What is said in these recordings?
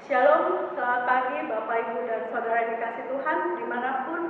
Shalom, selamat pagi Bapak Ibu dan Saudara yang dikasih Tuhan dimanapun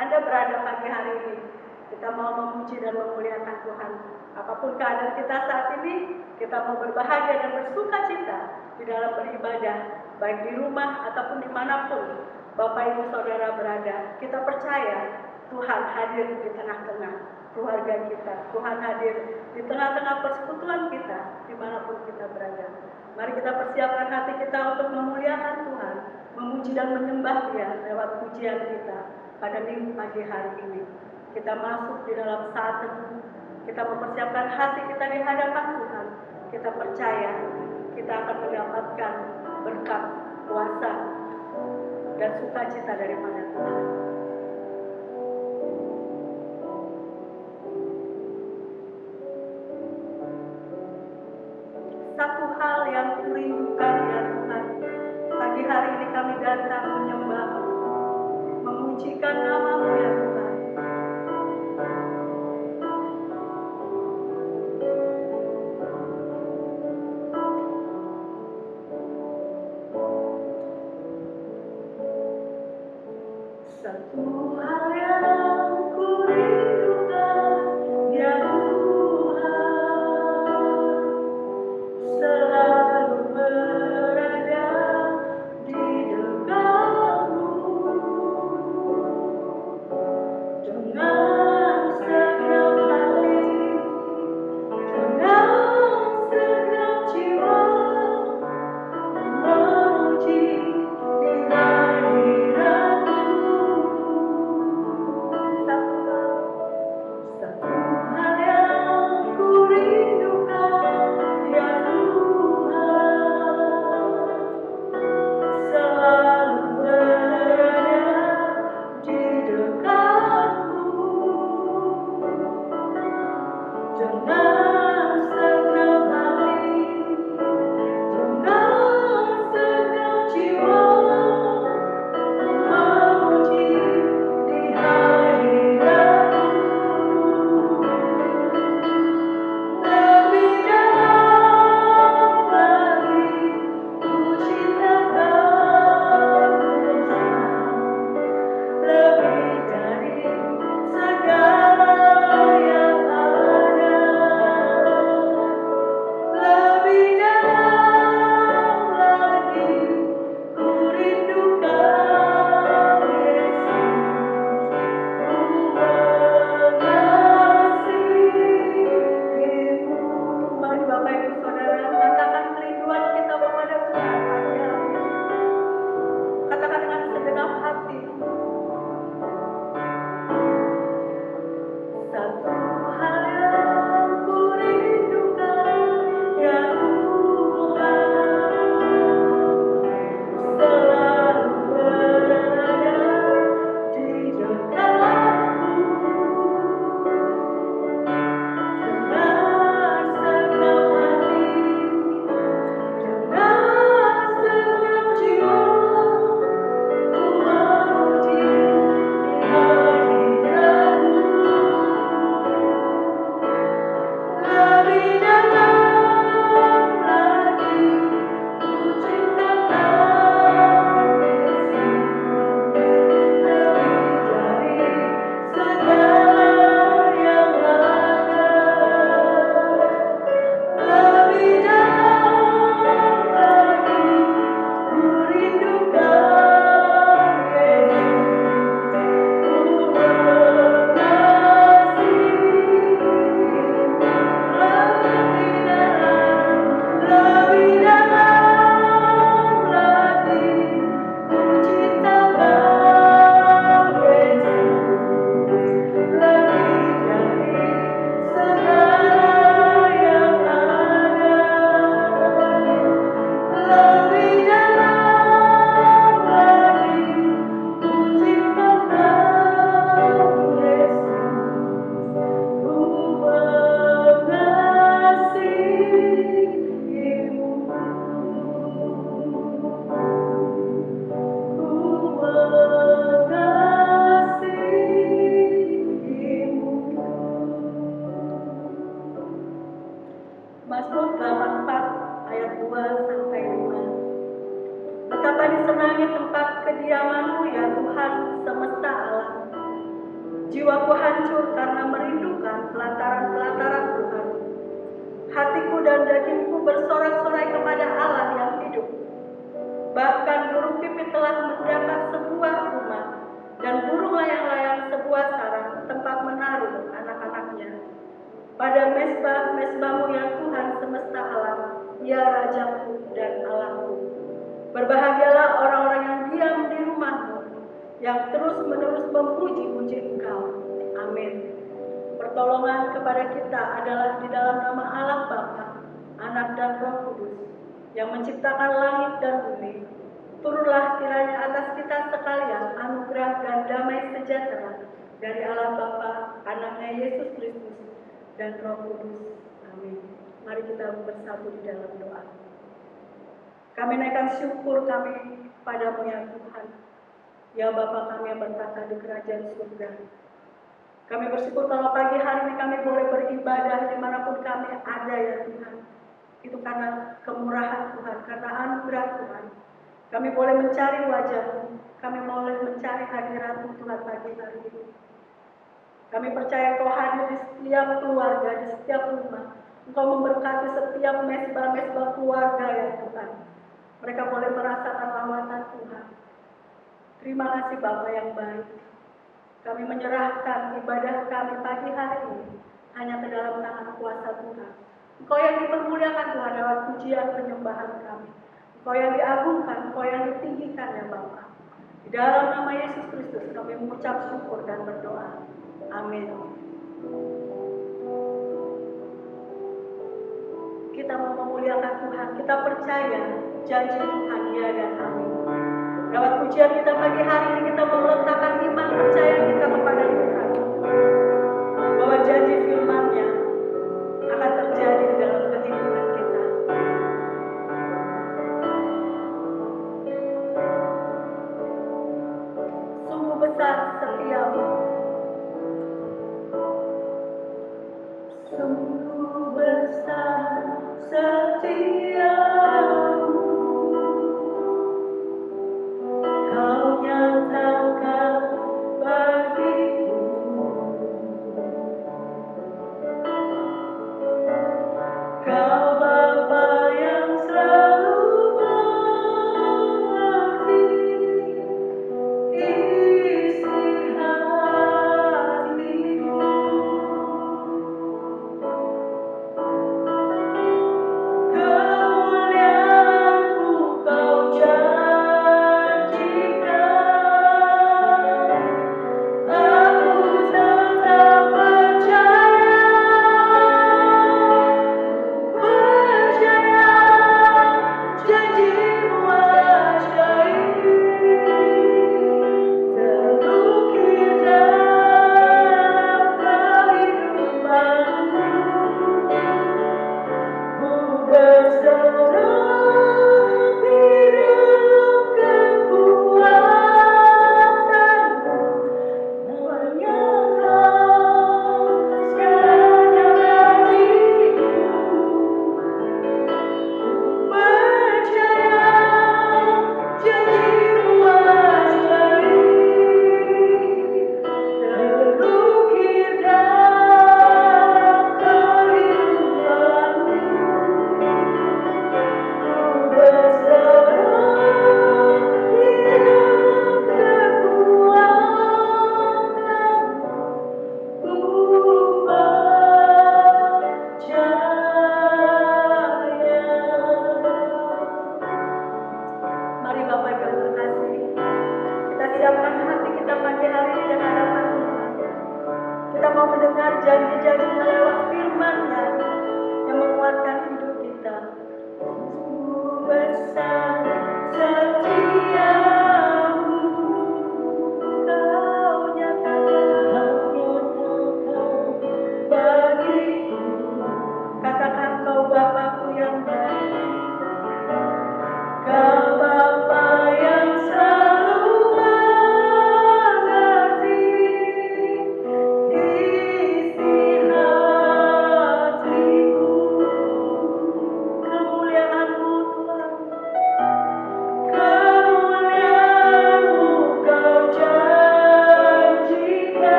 Anda berada pagi hari ini. Kita mau memuji dan memuliakan Tuhan. Apapun keadaan kita saat ini, kita mau berbahagia dan bersuka cita di dalam beribadah, baik di rumah ataupun dimanapun Bapak Ibu Saudara berada. Kita percaya Tuhan hadir di tengah-tengah keluarga kita. Tuhan hadir di tengah-tengah persekutuan kita, dimanapun kita berada. Mari kita persiapkan hati kita untuk memuliakan Tuhan, memuji dan menyembah Dia lewat pujian kita pada minggu pagi hari ini. Kita masuk di dalam saat teduh, kita mempersiapkan hati kita di hadapan Tuhan. Kita percaya kita akan mendapatkan berkat, kuasa, dan sukacita daripada Tuhan. Satu hal yang kurindukan ya Tuhan, pagi hari ini kami datang menyembah, memujikan nama-Mu ya Tuhan. Satu hal yang kurindukan ya Tuhan, selalu berada di dekat-Mu, dengan segenap hati, dengan segenap jiwa, memuji di hadirat-Mu. Satu hal yang kurindukan ya Tuhan, selalu berada di dekat-Mu, dengan segenap hati, dengan segenap jiwa, memuji di hadirat-Mu. Lebih dalam lagi ku cinta Kau, lebih dari segala yang ada. Lebih dalam lagi ku rindukan Yesus, ku mengasihi-Mu. Mari Bapak Ibu Saudara katakan kerinduan kita kepada Tuhan pagi hari ini. Katakan dengan segenap hati. Satu hal yang kurindukan ya Tuhan, selalu berada di dekat-Mu, dengan segenap hati, dengan segenap jiwa, ku memuji di hadirat-Mu. Lebih dalam lagi ku cinta Kau, Yesus, lebih dari segala yang ada. Lebih dalam lagi ku rindukan Yesus, ku mengasihi-Mu. Lebih dalam lagi ku cinta Kau, Yesus, lebih dari segala yang ada. Lebih dalam lagi ku cinta Kau, Yesus, ku mengasihi-Mu, ku mengasihi-Mu. Mazmur 84 ayat 2 sampai 5. senangi tempat kediaman-Mu ya Tuhan semesta alam. Jiwaku hancur karena merindukan pelataran-pelataran Tuhan. Hatiku dan dagingku bersorak-sorai kepada Allah yang hidup. Bahkan burung pipit telah mendapat sebuah rumah, dan burung layang-layang sebuah sarang tempat menaruh anak-anaknya. Pada mesbah-mesbah-Mu ya Tuhan semesta alam, ya Rajaku dan Allahku. Berbahagialah orang-orang yang diam di rumah-Mu, yang terus-menerus memuji-muji Engkau. Amin. Pertolongan kepada kita adalah di dalam nama Allah Bapa, Anak dan Roh Kudus, yang menciptakan langit dan bumi. Turunlah kiranya atas kita sekalian anugerah dan damai sejahtera dari Allah Bapa, Anaknya Yesus Kristus, dan Roh Kudus. Amin. Mari kita bersatu di dalam doa. Kami naikkan syukur kami padamu ya Tuhan, ya Bapa kami yang bertata di kerajaan surga. Kami bersyukur kalau pagi hari ini kami boleh beribadah dimanapun kami ada ya Tuhan. Itu karena kemurahan Tuhan, karena anugerah Tuhan. Kami boleh mencari wajah-Mu, kami boleh mencari hadirat-Mu Tuhan pagi hari ini. Kami percaya Kau hadir di setiap keluarga, di setiap rumah. Engkau memberkati setiap mesbah-mesbah keluarga ya Tuhan. Mereka boleh merasakan lawatan Tuhan. Terima kasih Bapa yang baik. Kami menyerahkan ibadah kami pagi hari ini hanya ke dalam tangan kuasa Tuhan. Engkau yang dipermuliakan Tuhan lewat pujian penyembahan kami. Engkau yang diagungkan, Engkau yang ditinggikan ya Bapa. Di dalam nama Yesus Kristus kami mengucap syukur dan berdoa. Amin. Kita mau memuliakan Tuhan, kita percaya janji Tuhan ya dan amin. Lewat pujian kita pagi hari ini kita mau meletakkan iman percaya kita kepada Tuhan, bahwa janji firman-Nya akan terjadi di dalam kehidupan kita. Sungguh besar setiamu, sungguh besar setiamu. Kau nyatakan bagiku, Kau Bapa yang selalu mengerti isi hatiku.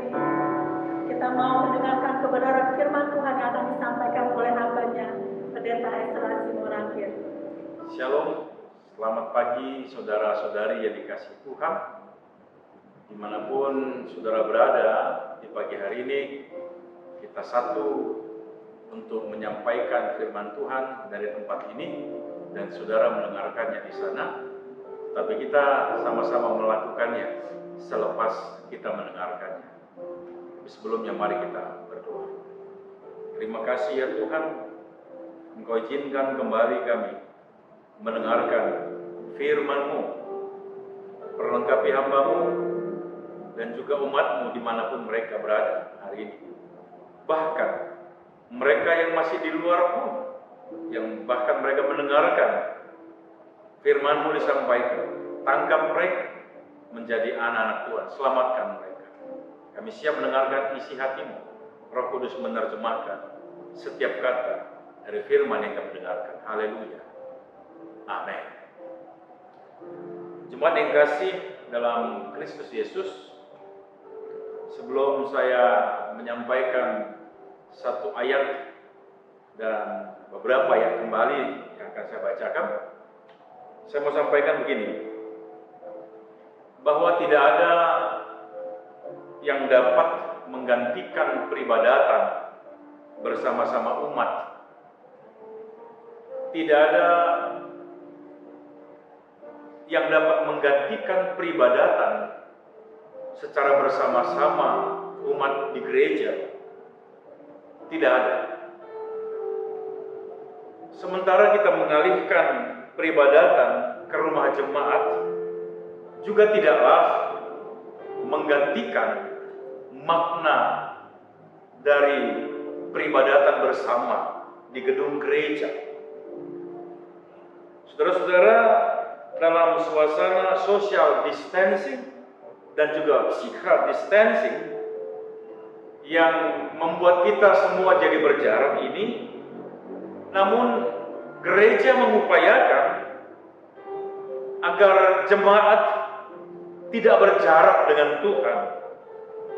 ini. Kita mau mendengarkan kebenaran firman Tuhan yang akan disampaikan oleh hamba-Nya, Pendeta Esra Simorangkir. Shalom, selamat pagi saudara-saudari yang dikasihi Tuhan. Dimanapun saudara berada di pagi hari ini, kita satu untuk menyampaikan firman Tuhan dari tempat ini dan saudara mendengarkannya di sana. Tapi kita sama-sama melakukannya selepas kita mendengarkannya. Sebelumnya mari kita berdoa. Terima kasih ya Tuhan, Engkau izinkan kembali kami mendengarkan firman-Mu, perlengkapi hamba-Mu dan juga umat-Mu dimanapun mereka berada hari ini. Bahkan mereka yang masih di luar pun, yang bahkan mereka mendengarkan firman-Mu disampaikan, tangkap mereka menjadi anak-anak Tuhan, selamatkan mereka. Kami siap mendengarkan isi hati-Mu. Roh Kudus menerjemahkan setiap kata dari firman yang kami dengarkan. Haleluya. Amin. Jemaat yang kasih dalam Kristus Yesus, sebelum saya menyampaikan satu ayat dan beberapa ayat kembali yang akan saya bacakan, saya mau sampaikan begini, bahwa tidak ada yang dapat menggantikan peribadatan bersama-sama umat. Tidak ada yang dapat menggantikan peribadatan secara bersama-sama umat di gereja. Tidak ada. Sementara kita mengalihkan peribadatan ke rumah jemaat, juga tidaklah menggantikan makna dari peribadatan bersama di gedung gereja. Saudara-saudara, dalam suasana social distancing dan juga physical distancing yang membuat kita semua jadi berjarak ini, namun gereja mengupayakan agar jemaat tidak berjarak dengan Tuhan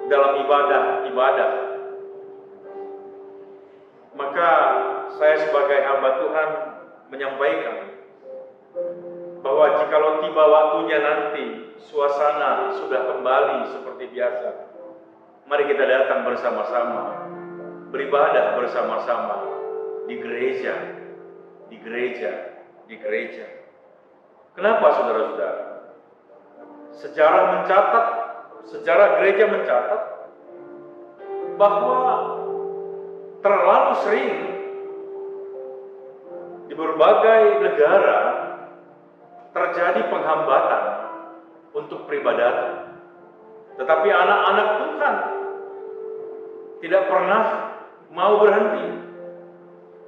dalam ibadah-ibadah. Maka saya sebagai hamba Tuhan menyampaikan bahwa jikalau tiba waktunya nanti suasana sudah kembali seperti biasa, mari kita datang bersama-sama, beribadah bersama-sama di gereja, di gereja, di gereja. Kenapa saudara-saudara? Sejarah gereja mencatat bahwa terlalu sering di berbagai negara terjadi penghambatan untuk peribadatan. Tetapi anak-anak Tuhan tidak pernah mau berhenti.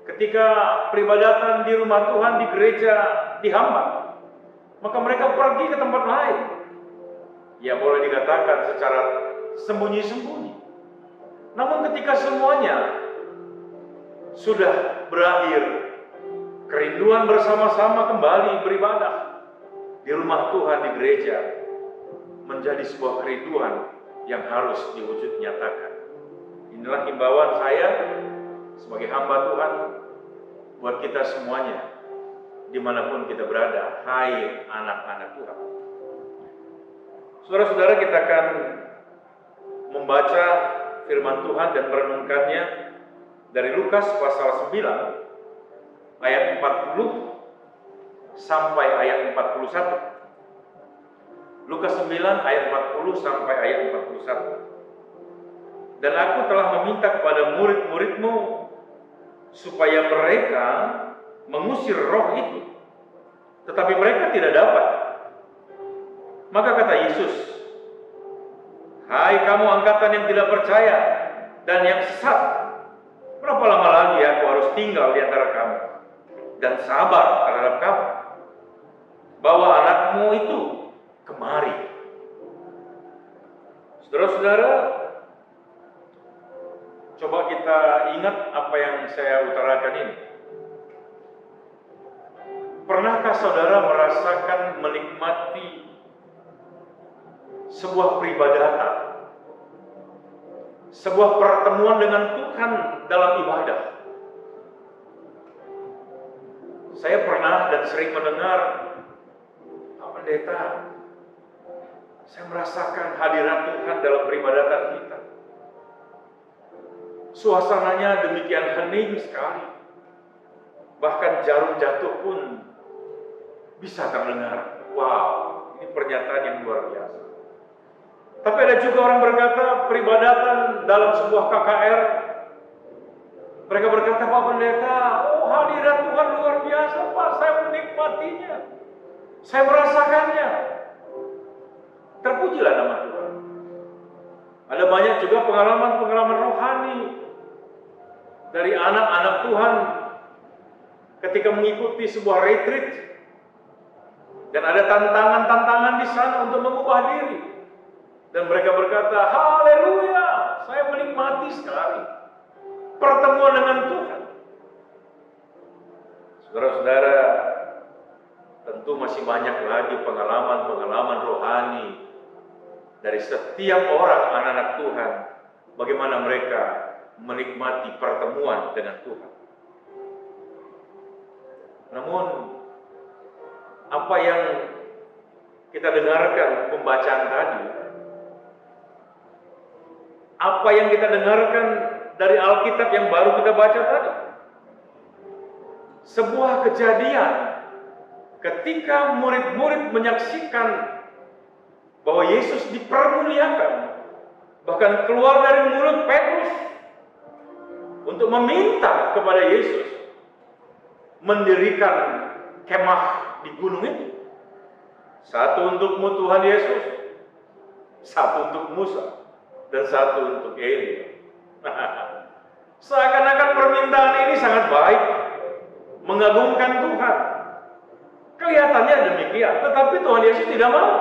Ketika peribadatan di rumah Tuhan, di gereja dihambat, maka mereka pergi ke tempat lain. Ya boleh dikatakan secara sembunyi-sembunyi. Namun ketika semuanya sudah berakhir, kerinduan bersama-sama kembali beribadah di rumah Tuhan, di gereja, menjadi sebuah kerinduan yang harus diwujud nyatakan. Inilah himbauan saya sebagai hamba Tuhan buat kita semuanya, dimanapun kita berada, hai anak-anak Tuhan. Saudara-saudara, kita akan membaca firman Tuhan dan merenungkannya dari Lukas pasal 9 ayat 40 sampai ayat 41. Lukas 9 ayat 40 sampai ayat 41. Dan aku telah meminta kepada murid-muridmu supaya mereka mengusir roh itu, tetapi mereka tidak dapat. Maka kata Yesus, hai kamu angkatan yang tidak percaya dan yang sesat, berapa lama lagi aku harus tinggal di antara kamu dan sabar terhadap kamu? Bawa anakmu itu kemari. Saudara-saudara, coba kita ingat apa yang saya utarakan ini. Pernahkah saudara merasakan menikmati sebuah peribadatan sebuah pertemuan dengan Tuhan dalam ibadah. Saya pernah dan sering mendengar, Pak Pendeta, saya merasakan hadirat Tuhan dalam peribadatan kita. Suasananya demikian hening sekali. Bahkan jarum jatuh pun bisa terdengar. Wow, ini pernyataan yang luar biasa. Tapi ada juga orang berkata peribadatan dalam sebuah KKR. Mereka berkata, Pak Pendeta, oh hadirat Tuhan luar biasa Pak, saya menikmatinya. Saya merasakannya. Terpujilah nama Tuhan. Ada banyak juga pengalaman-pengalaman rohani dari anak-anak Tuhan ketika mengikuti sebuah retreat. Dan ada tantangan-tantangan di sana untuk mengubah diri. Dan mereka berkata, haleluya, saya menikmati sekali pertemuan dengan Tuhan. Saudara-saudara, tentu masih banyak lagi pengalaman-pengalaman rohani dari setiap orang anak-anak Tuhan. Bagaimana mereka menikmati pertemuan dengan Tuhan. Namun, apa yang kita dengarkan pembacaan tadi, apa yang kita dengarkan dari Alkitab yang baru kita baca tadi, sebuah kejadian ketika murid-murid menyaksikan bahwa Yesus dipermuliakan, bahkan keluar dari mulut Petrus untuk meminta kepada Yesus mendirikan kemah di gunung itu. Satu untukmu Tuhan Yesus, satu untuk Musa, dan satu untuk Elia. Seakan-akan permintaan ini sangat baik, mengagungkan Tuhan. Kelihatannya demikian, tetapi Tuhan Yesus tidak mau.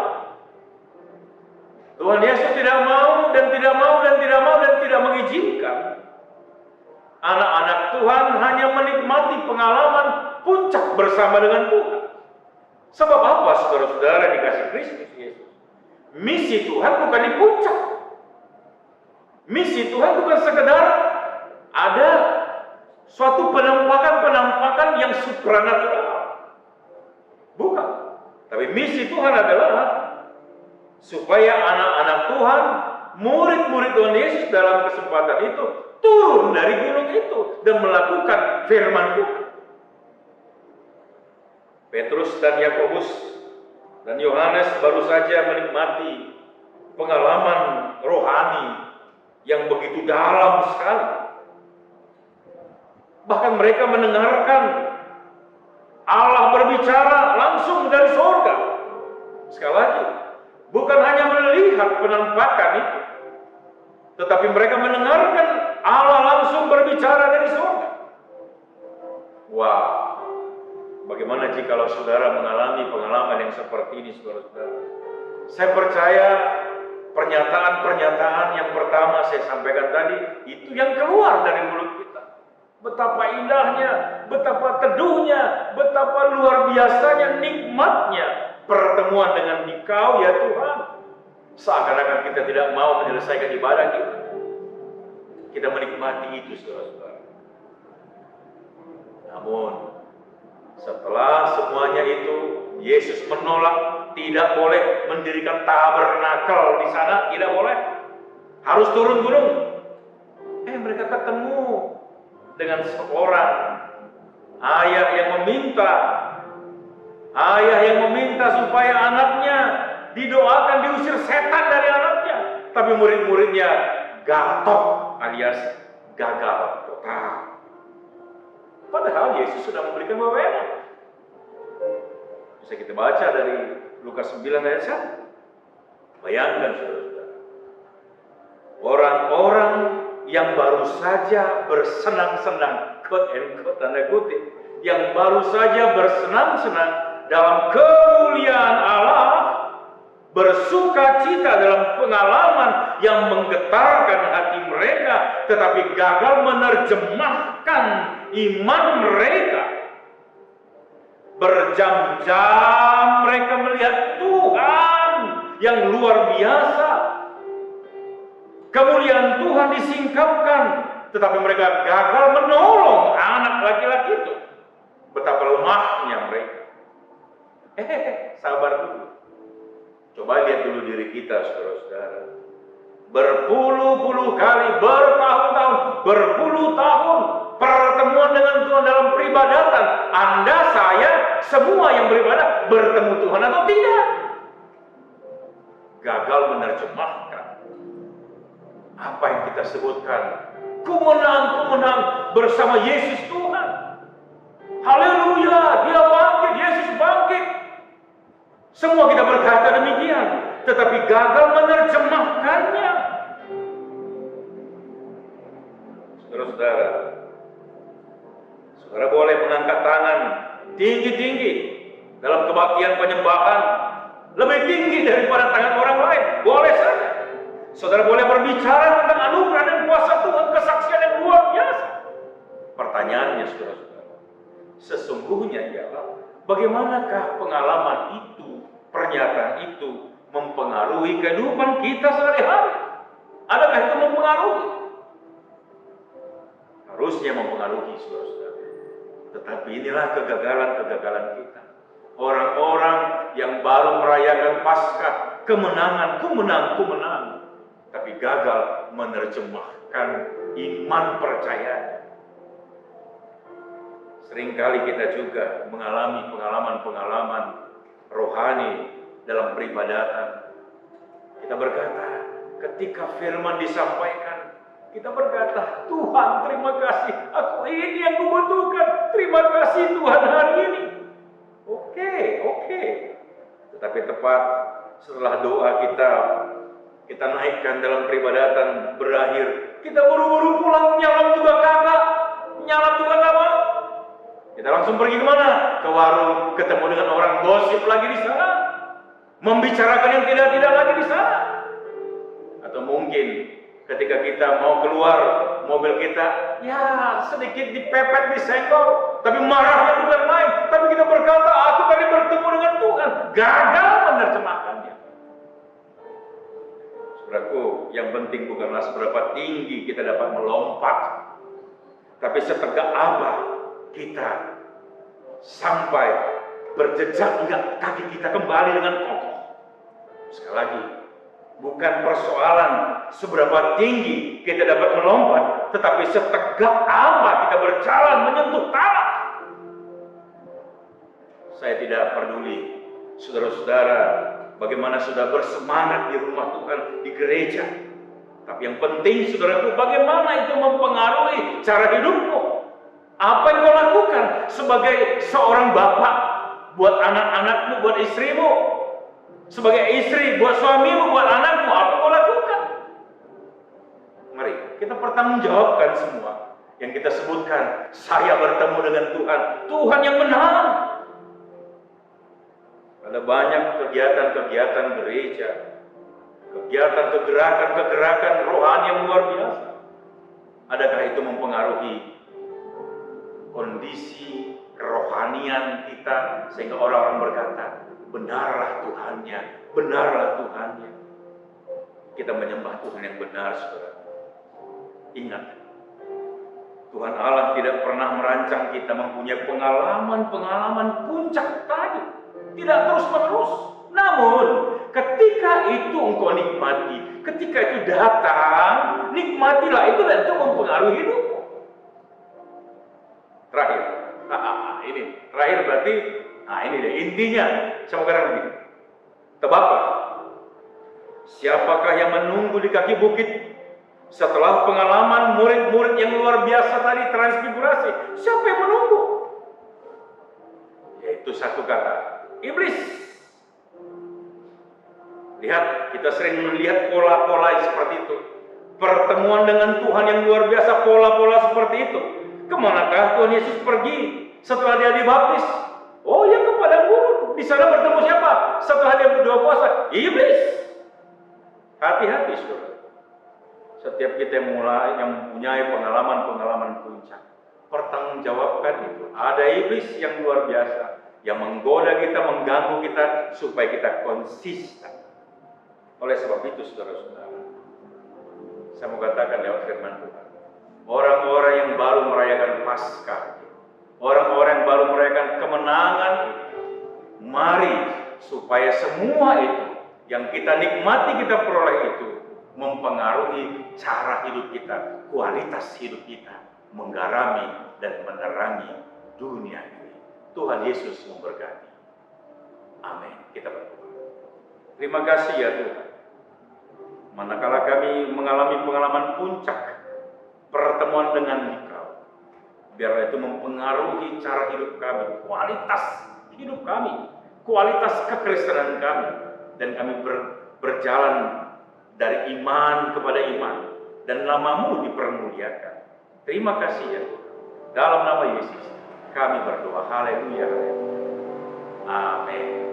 Tuhan Yesus tidak mau dan tidak mau dan tidak mau dan tidak mengizinkan anak-anak Tuhan hanya menikmati pengalaman puncak bersama dengan Tuhan. Sebab apa, saudara-saudara dikasih Kristus Yesus? Misi Tuhan bukan di puncak. Misi Tuhan bukan sekedar ada suatu penampakan-penampakan yang supranatural. Bukan. Tapi misi Tuhan adalah supaya anak-anak Tuhan, murid-murid Tuhan Yesus dalam kesempatan itu turun dari gunung itu dan melakukan firman Tuhan. Petrus dan Yakobus dan Yohanes baru saja menikmati pengalaman rohani yang begitu dalam sekali. Bahkan mereka mendengarkan Allah berbicara langsung dari surga. Sekali lagi, bukan hanya melihat penampakan itu, tetapi mereka mendengarkan Allah langsung berbicara dari surga. Wah, bagaimana jikalau saudara mengalami pengalaman yang seperti ini, saudara-saudara? Saya percaya pernyataan-pernyataan yang pertama saya sampaikan tadi, itu yang keluar dari mulut kita. Betapa indahnya, betapa teduhnya, betapa luar biasanya, nikmatnya pertemuan dengan Dikau ya Tuhan. Seakan-akan kita tidak mau menyelesaikan ibadah kita. Kita menikmati itu, saudara-saudara. Namun, setelah semuanya itu, Yesus menolak, tidak boleh mendirikan tabernakel di sana, tidak boleh. Harus turun gunung. Mereka ketemu dengan seorang ayah yang meminta supaya anaknya didoakan diusir setan dari anaknya. Tapi murid-muridnya gatok alias gagal total. Padahal Yesus sudah memberikan wewenang. Bisa kita baca dari Lukas 9 ayat 1. Bayangkan saudara-saudara, orang-orang yang baru saja bersenang-senang, quote and quote, tanda kutip, yang baru saja bersenang-senang dalam kemuliaan Allah, bersuka cita dalam pengalaman yang menggetarkan hati mereka, tetapi gagal menerjemahkan iman mereka. Berjam-jam mereka melihat Tuhan yang luar biasa. Kemuliaan Tuhan disingkapkan, tetapi mereka gagal menolong anak laki-laki itu. Betapa lemahnya mereka. Sabar dulu. Coba lihat dulu diri kita, saudara-saudara. Berpuluh-puluh kali, bertahun-tahun, berpuluh tahun pertemuan dengan Tuhan dalam peribadatan. Anda, saya, semua yang beribadah bertemu Tuhan atau tidak? Gagal menerjemahkan apa yang kita sebutkan. Kumenang bersama Yesus Tuhan. Haleluya, Dia bangkit, Yesus bangkit. Semua kita berkata demikian, tetapi gagal menerjemahkannya. Saudara-saudara, saudara boleh mengangkat tangan tinggi-tinggi dalam kebaktian penyembahan, lebih tinggi daripada tangan orang lain, boleh saja. Saudara boleh berbicara tentang anugerah dan kuasa Tuhan, kesaksian yang luar biasa. Pertanyaannya, saudara-saudara, sesungguhnya ialah bagaimanakah pengalaman itu, pernyataan itu mempengaruhi kehidupan kita sehari-hari? Adakah itu mempengaruhi? Harusnya mempengaruhi, saudara-saudara. Tetapi inilah kegagalan-kegagalan kita. Orang-orang yang baru merayakan Paskah, kemenangan, tapi gagal menerjemahkan iman percayanya. Seringkali kita juga mengalami pengalaman-pengalaman rohani dalam peribadatan. Kita berkata, ketika firman disampaikan, kita berkata, Tuhan terima kasih, aku ini yang kubutuhkan. Terima kasih Tuhan hari ini. Oke. Tetapi tepat setelah doa kita naikkan dalam peribadatan berakhir, kita buru-buru pulang, nyalam juga kagak, nyalam juga gak mau. Kita langsung pergi kemana? Ke warung, ketemu dengan orang gosip lagi di sana, membicarakan yang tidak-tidak lagi di sana. Atau mungkin ketika kita mau keluar mobil kita, ya sedikit dipepet, disenggol, tapi marahnya bukan main. Tapi kita berkata, aku tadi bertemu dengan Tuhan. Gagal menerjemahkannya. Saudaraku, yang penting bukanlah seberapa tinggi kita dapat melompat, tapi setegak apa kita sampai berjejak hingga kaki kita kembali dengan kokoh. Sekali lagi, bukan persoalan seberapa tinggi kita dapat melompat, tetapi setegak apa kita berjalan menyentuh tanah. Saya tidak peduli, saudara-saudara, bagaimana saudara bersemangat di rumah Tuhan, di gereja. Tapi yang penting, saudaraku, bagaimana itu mempengaruhi cara hidupmu. Apa yang kau lakukan sebagai seorang bapak buat anak-anakmu, buat istrimu, sebagai istri buat suamimu, buat anakmu, apa yang kau lakukan? Mari kita pertanggungjawabkan semua yang kita sebutkan. Saya bertemu dengan Tuhan, Tuhan yang menang. Ada banyak kegiatan-kegiatan gereja, kegiatan kegerakan rohani yang luar biasa. Adakah itu mempengaruhi kondisi kerohanian kita sehingga orang-orang berkata, benarlah Tuhannya, benarlah Tuhannya. Kita menyembah Tuhan yang benar, saudara. Ingat, Tuhan Allah tidak pernah merancang kita mempunyai pengalaman-pengalaman puncak tadi. Tidak terus-menerus. Namun, ketika itu engkau nikmati, ketika itu datang, nikmatilah itu dan itu mempengaruhi hidupmu. Terakhir, ini terakhir berarti, ini deh intinya. Sama kadang begini. Tebaklah, siapakah yang menunggu di kaki bukit setelah pengalaman murid-murid yang luar biasa tadi transfigurasi? Siapa yang menunggu? Yaitu satu kata, iblis. Lihat, kita sering melihat pola-pola seperti itu. Pertemuan dengan Tuhan yang luar biasa, pola-pola seperti itu. Kemanakah Tuhan Yesus pergi setelah dia dibaptis? Oh ya, ke padang gurun. Di sana bertemu siapa? Setelah dia berdoa puasa, iblis. Hati-hati, saudara. Setiap kita yang mempunyai pengalaman-pengalaman puncak, pertanggungjawabkan itu. Ada iblis yang luar biasa yang menggoda kita, mengganggu kita supaya kita konsisten. Oleh sebab itu, saudara-saudara, Saya mau katakan lewat firman Tuhan, orang-orang yang baru merayakan Paskah, orang-orang yang baru merayakan kemenangan itu, mari supaya semua itu yang kita nikmati, kita peroleh itu mempengaruhi cara hidup kita, kualitas hidup kita, menggarami dan menerangi dunia ini. Tuhan Yesus memberkati. Amin. Kita berdoa. Terima kasih ya Tuhan. Manakala kami mengalami pengalaman puncak pertemuan dengan Engkau, biarlah itu mempengaruhi cara hidup kami, kualitas hidup kami, kualitas kekristenan kami, dan kami berjalan dari iman kepada iman, dan nama-Mu dipermuliakan. Terima kasih ya Tuhan. Dalam nama Yesus kami berdoa. Haleluya. Amin.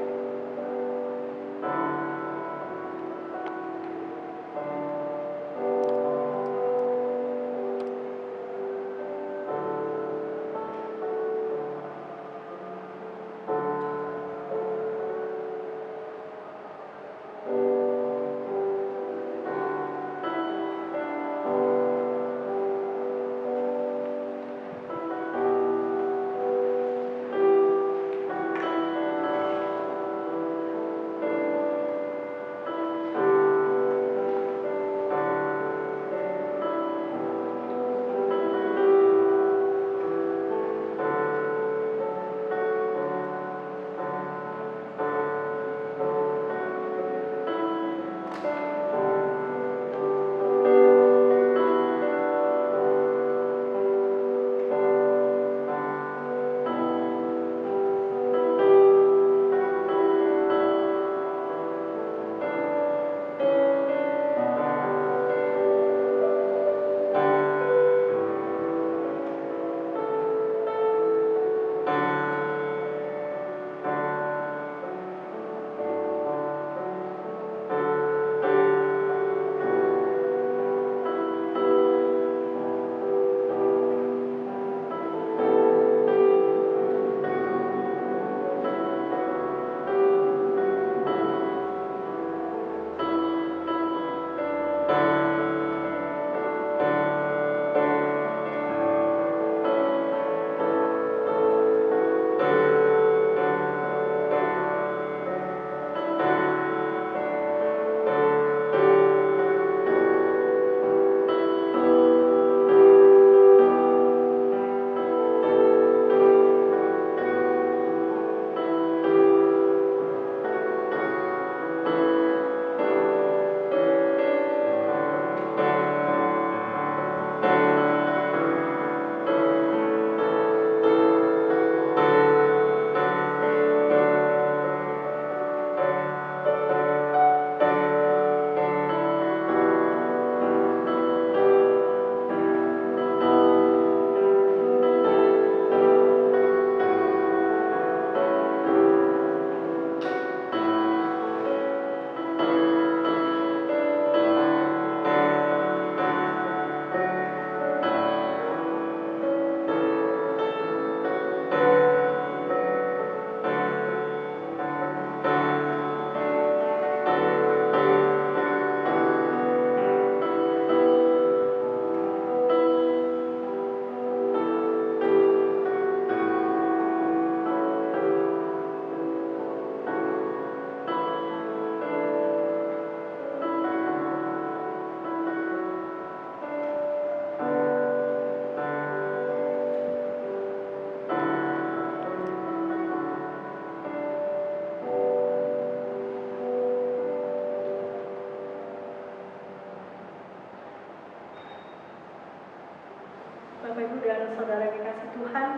Bapak Ibu dan Saudara dikasih Tuhan,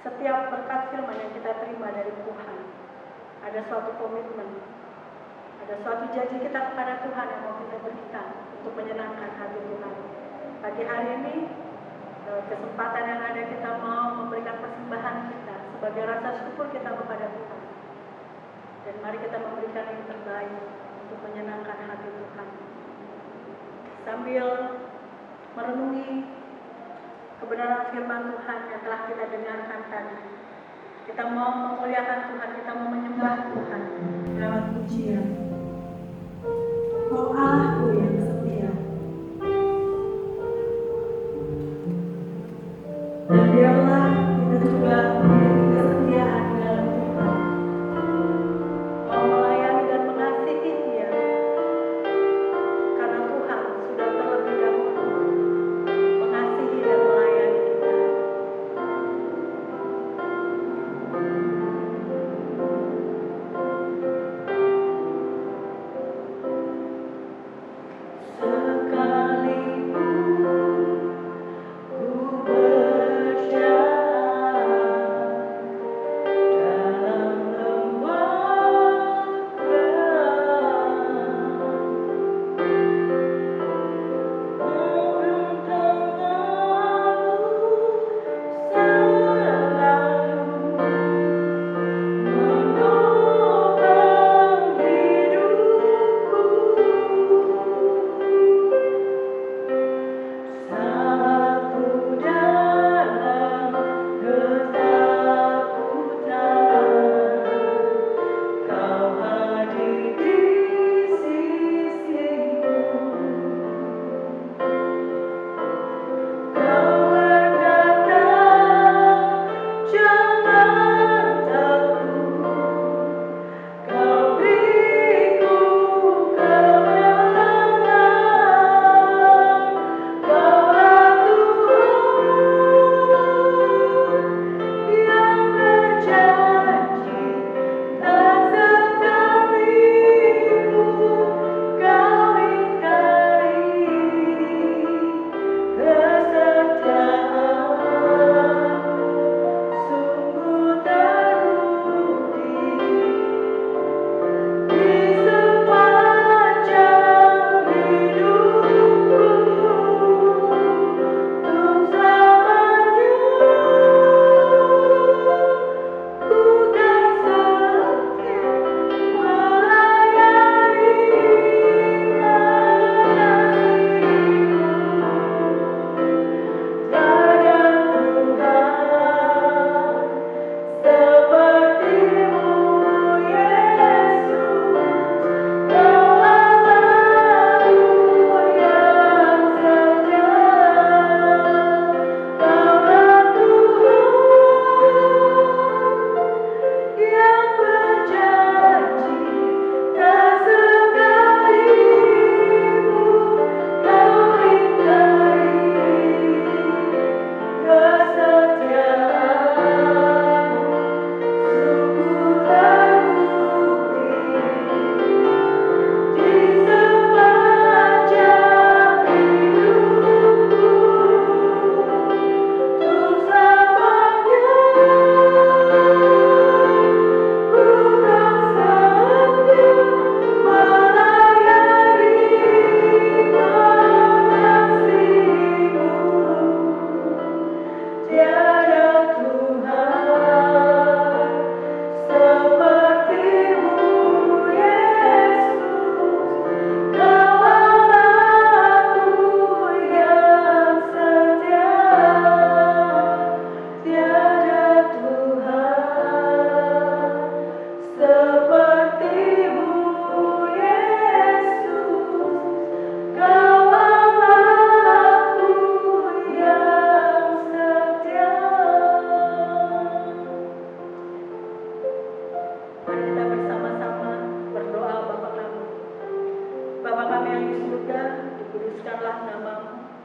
setiap berkat firman yang kita terima dari Tuhan, ada suatu komitmen, ada suatu janji kita kepada Tuhan yang mau kita berikan untuk menyenangkan hati Tuhan. Pagi hari ini, kesempatan yang ada, kita mau memberikan persembahan kita sebagai rasa syukur kita kepada Tuhan. Dan mari kita memberikan yang terbaik untuk menyenangkan hati Tuhan. Sambil merenungi kebenaran firman Tuhan yang telah kita dengarkan tadi, kita mau memuliakan Tuhan, kita mau menyembah Tuhan lewat pujian. Kau Allahku yang setia,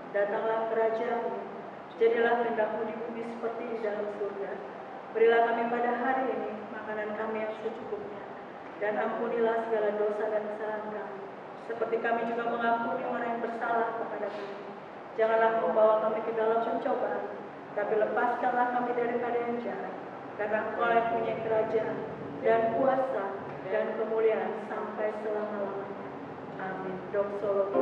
Datanglah kerajaan-Mu, jadilah kehendak-Mu di bumi seperti di dalam surga. Berilah kami pada hari ini makanan kami yang secukupnya, dan ampunilah segala dosa dan kesalahan kami, seperti kami juga mengampuni orang yang bersalah kepada kami. Janganlah membawa kami ke dalam pencobaan, tapi lepaskanlah kami daripada yang jahat. Karena Engkau yang punya kerajaan, dan kuasa, dan kemuliaan sampai selama-lamanya. Amin. Doksologi.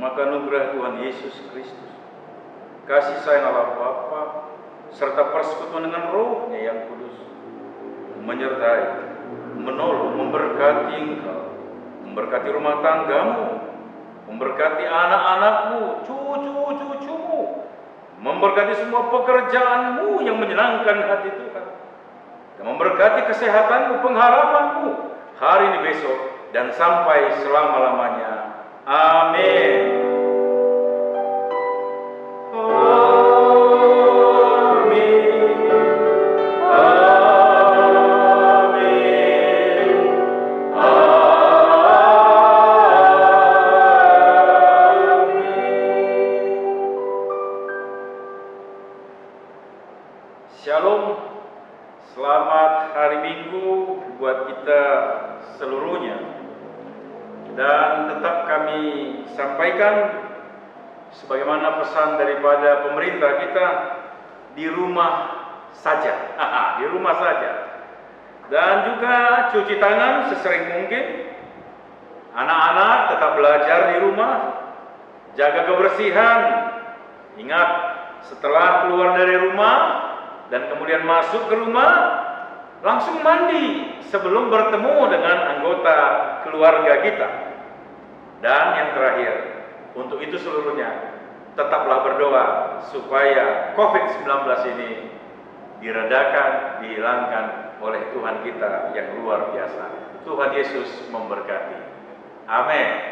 Maka anugerah Tuhan Yesus Kristus, kasih sayang Allah Bapa, serta persekutuan dengan Roh-Nya yang kudus, menyertai, menolong, memberkati engkau, memberkati rumah tanggamu, memberkati anak-anakmu, cucu-cucumu, memberkati semua pekerjaanmu yang menyenangkan hati Tuhan, dan memberkati kesehatanmu, pengharapanmu, hari ini, besok, dan sampai selama-lamanya. Amin. Shalom, selamat hari Minggu buat kita seluruhnya. Dan tetap kami sampaikan sebagaimana pesan daripada pemerintah kita, di rumah saja. Di rumah saja. Dan juga cuci tangan sesering mungkin. Anak-anak tetap belajar di rumah, jaga kebersihan. Ingat, setelah keluar dari rumah dan kemudian masuk ke rumah, langsung mandi sebelum bertemu dengan anggota keluarga kita. Dan yang terakhir, untuk itu seluruhnya, tetaplah berdoa supaya COVID-19 ini diredakan, dihilangkan oleh Tuhan kita yang luar biasa. Tuhan Yesus memberkati. Amin.